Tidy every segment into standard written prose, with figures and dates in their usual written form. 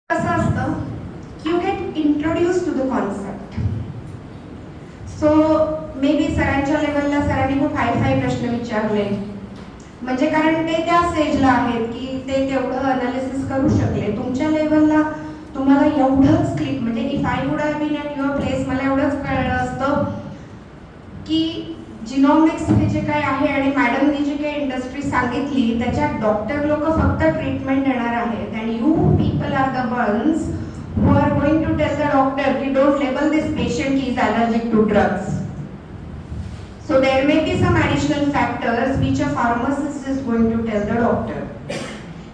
कसं असतं, you get introduce to the concept. So maybe बी सरांच्या लेवलला सरांनी खूप हाय प्रश्न विचारले, म्हणजे कारण ते त्या स्टेजला आहेत की ते तेवढं अनालिसिस करू शकले. तुमच्या लेवलला तुम्हाला एवढंच क्लिक, म्हणजे if I would have been at your place, मला एवढंच कळलं असतं की जिनॉमिक्स हे जे काय आहे आणि मॅडमनी जी काही इंडस्ट्री सांगितली त्याच्यात डॉक्टर लोक फक्त ट्रीटमेंट देणार आहेत, and you people are the ones who are going to tell the doctor कि don't label this patient, he is allergic to drugs. So there may be some additional factors which a pharmacist is going to tell the doctor.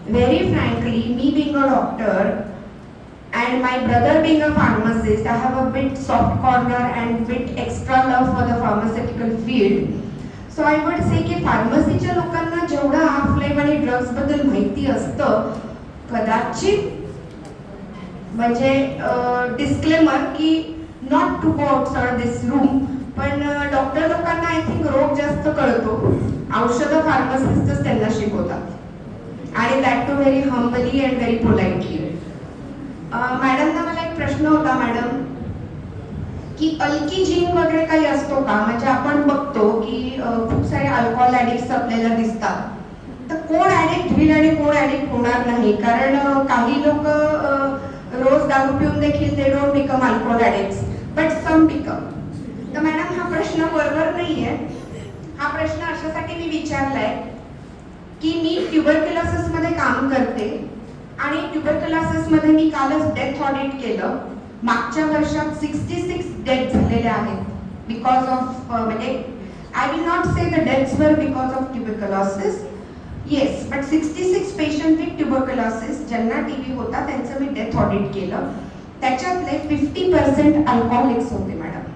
Very frankly, me being a doctor and my brother being a pharmacist, I have a bit soft corner and bit extra love for the pharmaceutical field. So I would say की फार्मसीच्या लोकांना जेवढं half life आणि drugs बद्दल माहिती असतं, कदाचित म्हणजे disclaimer की not to go outside this room, पण डॉक्टर लोकांना आय थिंक रोग जास्त कळतो, औषधं फार्मासिस्टच त्यांना शिकवतात, आणि that to very humbly and very politely. मॅडमना मला एक प्रश्न होता मॅडम, की अल्की जीन वगैरे काही असतो का? म्हणजे आपण बघतो की खूप सारे अल्कोहोल ॲडिक्ट्स आपल्याला दिसतात, तर कोण ॲडिक्ट होईल आणि कोण ॲडिक्ट होणार नाही? कारण काही लोक रोज दारू पिऊन देखील ते don't become alcohol addicts, but some become. तर मॅडम हा प्रश्न बरोबर नाहीये. हा प्रश्न अशासाठी मी विचारलाय की मी ट्युबरक्युलोसिस मध्ये काम करते आणि ट्युबरक्युलोसिस मध्ये मी कालच डेथ ऑडिट केलं. मागच्या वर्षात 66 डेथ झालेले आहेत बिकॉज ऑफ, म्हणजे I will not say the deaths वर because of tuberculosis, yes, but 66 patient with tuberculosis ज्यांना टीबी होता त्यांचं मी डेथ ऑडिट केलं. त्याच्यातले 50% अल्कोहोलिक्स होते मॅडम.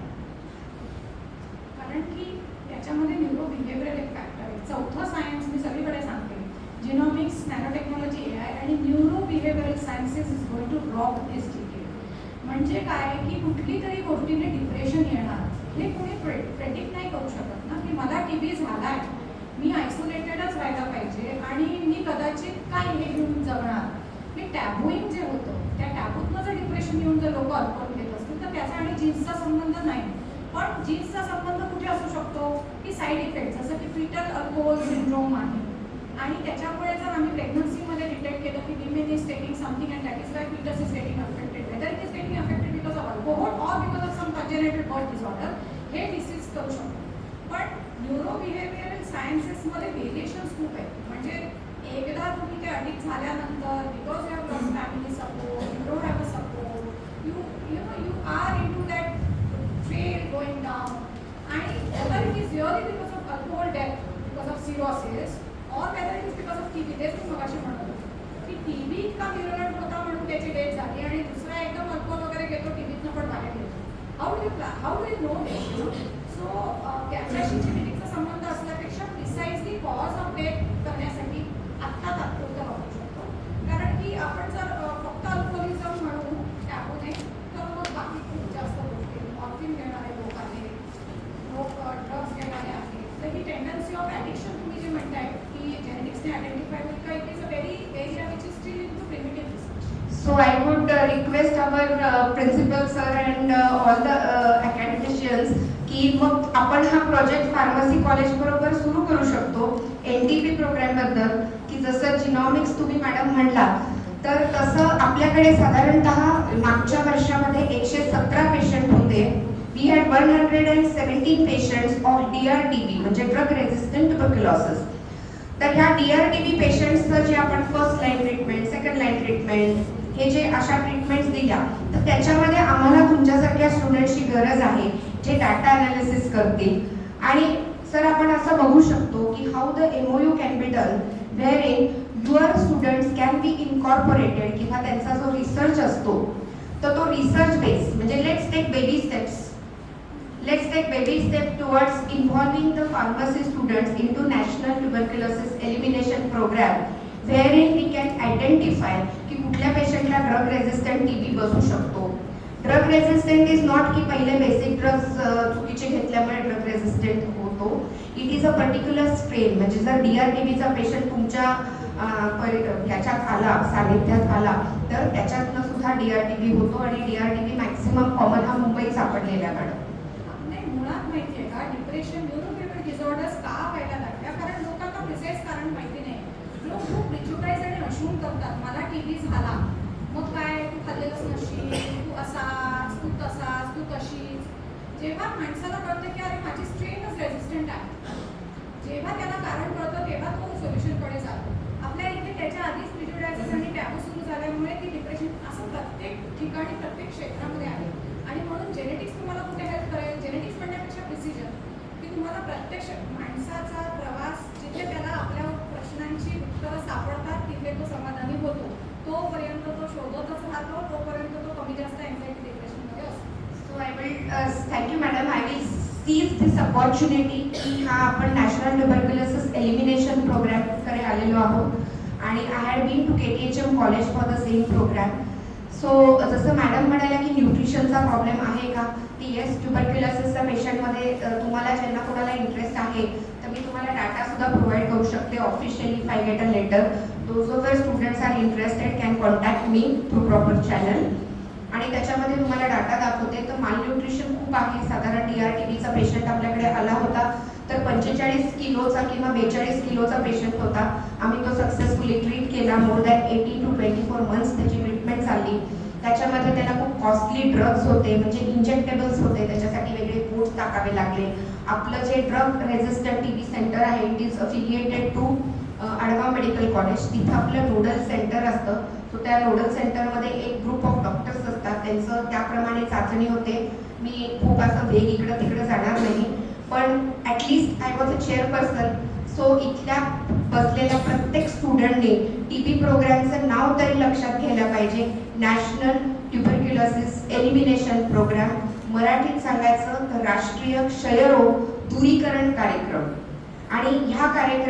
कारण की याच्यामध्ये न्यूरो बिहेवियरल एक फॅक्टर आहे. चौथं सायन्स मी सगळीकडे सांगते, जिनॉमिक्स, नॅनोटेक्नॉलॉजी, एआय आणि neuro behavioural sciences is going to rock this decade. म्हणजे काय की कुठली तरी गोष्टीने डिप्रेशन येणार हे कोणी प्रेडिक्ट नाही करू शकत ना, की मला टीबी झालाय, मी आयसोलेटेडच व्हायला पाहिजे आणि मी कदाचित काय हे घेऊन जगणार. हे टॅबूइंग जे होतं, त्या टॅबूतनं जर डिप्रेशन येऊन जर लोक अल्कोहोल घेत असतील तर त्याचा आणि जीन्सचा संबंध नाही. पण जीन्सचा संबंध कुठे असू शकतो की साईड इफेक्ट, जसं की फिटल अल्कोहोल सिंड्रोम आहे, आणि त्याच्यामुळे जर आम्ही प्रेग्नन्सीमध्ये डिटेक्ट केलं की women is taking something and that is why foetus is getting affected, whether it is getting affected because of alcohol or because of some congenital birth disorder, हे disease करू शकतो. पण न्यूरो बिहेवियरल सायन्सेसमध्ये व्हेरिएशन्स खूप आहेत. म्हणजे एकदा तुम्ही ते अडिक्ट झाल्यानंतर because you have lost family support, you don't have a support, you are into that fail going down, आणि whether it is really because of alcohol death, because of cirrhosis, or whether it is because of TB. तेच मी मगाशी म्हणत होते की TB इतका विरळट होता म्हणून त्याची डेथ झाली, आणि दुसरा एकदम अल्कोहोल वगैरे घेतो टीबीतनं पण बाहेर घेतो. How do you know this? So त्याच्याशी जेनेटिकचा संबंध असल्यापेक्षा प्रिसाइजली कॉज ऑफ डेथ करण्यासाठी आत्ता तात्पुरतं वापरू शकतो. कारण की आपण जर फक्त अल्कोहोलिझम म्हणू टाकू नये, तर मग बाकी खूप जास्त गोष्टी, मॉर्फिन घेणारे लोक आहेत, लोक ड्रग्स घेणारे आहेत, तर ही टेंडन्सी ऑफ ॲडिक्शन तुम्ही जे म्हणताय की जेनेटिक्सने आयडेंटिफाय होईल का, it is a very area which is still in too primitive research. So I would request our principal sir and all the academicians की मग आपण हा प्रोजेक्ट फार्मसी कॉलेज बरोबर सुरू करू शकतो NTP प्रोग्राम बद्दल, की जसं जिनॉमिक्स तुम्ही मॅडम म्हणला, तर तसं आपल्याकडे साधारणतः मागच्या वर्षामध्ये 117 पेशंट होते. We had 117 patients of DRTB म्हणजे ड्रग रेझिस्टंट ट्युबरक्युलोसिस. तर ह्या DRTB पेशंट्सचं जे आपण first line treatment, second line treatment, हे जे अशा ट्रीटमेंट्स दिल्या, तर त्याच्यामध्ये आम्हाला तुमच्यासारख्या स्टुडंट्सची गरज आहे जे डाटा अनालिसिस करतील. आणि सर आपण असं बघू शकतो की how the MOU can be done, wherein your students can be incorporated, किंवा त्यांचा जो रिसर्च असतो तर तो रिसर्च बेस, म्हणजे let's take baby step towards involving the pharmacy students into national tuberculosis elimination programme, wherein we can identify की कुठल्या पेशंटला ड्रग रेझिस्टंट TB बसू शकतो. ड्रग रेझिस्टंट इज नॉट की पहिले बेसिक ड्रग्स चुकीचे घेतल्यामुळे ड्रग रेझिस्टंट होतो. It is a particular strain. म्हणजे जर DRTBचा पेशंट तुमच्या ह्याच्यात आला, सानिध्यात आला, तर त्याच्यातनं सुद्धा DRTB होतो आणि DRTB मॅक्सिमम कॉमन हा मुंबईत सापडलेला आहे मॅडम. नाही, मुळात माहितीये का डिप्रेशन न्यूरोबिहेवियरल डिसऑर्डर्स का व्हायला लागल्या? कारण लोकांना प्रिसाइज कारण माहिती नाही. लोक खूप प्रिज्युडाइज आणि अशूम करतात. मला TB झाला, मग काय तू खाल्लेलंच नसशील, तू असाच, तू तसाच, तू तशीच. जेव्हा माणसाला कळतं की अरे माझी स्ट्रेनच रेझिस्टंट आहे, जेव्हा त्याला कारण कळतं तेव्हा तो सोल्युशनकडे जातो. आपल्या इथे त्याच्या आधीच प्रिज्युडाइजेस आणि टॅबू सुरू झाल्यामुळे ती डिप्रेशन असं प्रत्येक ठिकाणी प्रत्येक क्षेत्रामध्ये आहे. आणि म्हणून जेनेटिक्स तुम्हाला कुठे हेल्प करेल? जेनेटिक्स म्हणण्यापेक्षा प्रिसिजन, की तुम्हाला प्रत्यक्ष माणसाचा प्रवास जिथे त्याला आपल्या प्रश्नांची उत्तरं सापडतात तिथे तो समाधानी होतो. तोपर्यंत तो शोधतच राहतो, तोपर्यंत तो कमी जास्त एन्झायटी डिप्रेशनमध्ये असतो. So I will thank you madam. I will seize this opportunity की हा आपण नॅशनल ट्युबरक्युलोसिस एलिमिनेशन प्रोग्राम कडे आलेलो आहोत आणि I had been to KTHM college for the same programme. So जसं मॅडम म्हणाल्या की न्यूट्रिशनचा प्रॉब्लेम आहे का, की येस ट्युबरक्युलोसिसच्या पेशंटमध्ये तुम्हाला ज्यांना कोणाला इंटरेस्ट आहे तर मी तुम्हाला डाटा सुद्धा प्रोव्हाइड करू शकते officially if I get a letter. Those of the students are interested can contact me through proper channel. आणि त्याच्यामध्ये तुम्हाला डाटा दाखवते. तर मालन्यूट्रिशन खूप आहे. साधारण DRTBचा पेशंट आपल्याकडे आला होता तर 45 किलोचा किंवा 42 किलोचा पेशंट होता. आम्ही तो सक्सेसफुली ट्रीट केला. मोर दॅन 18 to 24 मंथ्स त्याची ट्रीटमेंट चालली. त्याच्यामध्ये त्याला खूप कॉस्टली ड्रग्ज होते, म्हणजे इंजेक्टेबल्स होते, त्याच्यासाठी वेगळे कोर्स टाकावे लागले. आपलं जे ड्रग रेजिस्टंट TB सेंटर आहे it is affiliated to Adgaon medical college. तिथं आपलं नोडल सेंटर असतं. सो त्या नोडल सेंटरमध्ये एक ग्रुप ऑफ डॉक्टर्स असतात, त्यांचं त्याप्रमाणे चाचणी होते. मी खूप असं वेग इकडं तिकडं जाणार नाही, पण at least I was a chairperson. So इथल्या बसलेल्या प्रत्येक स्टुडंटने TB प्रोग्रामचं नाव तरी लक्षात घ्यायला पाहिजे, नॅशनल ट्युबरक्युलोसिस एलिमिनेशन प्रोग्राम. मराठीत सांगायचं तर राष्ट्रीय क्षयरोग दूरीकरण कार्यक्रम. आणि ह्या कार्यक्रम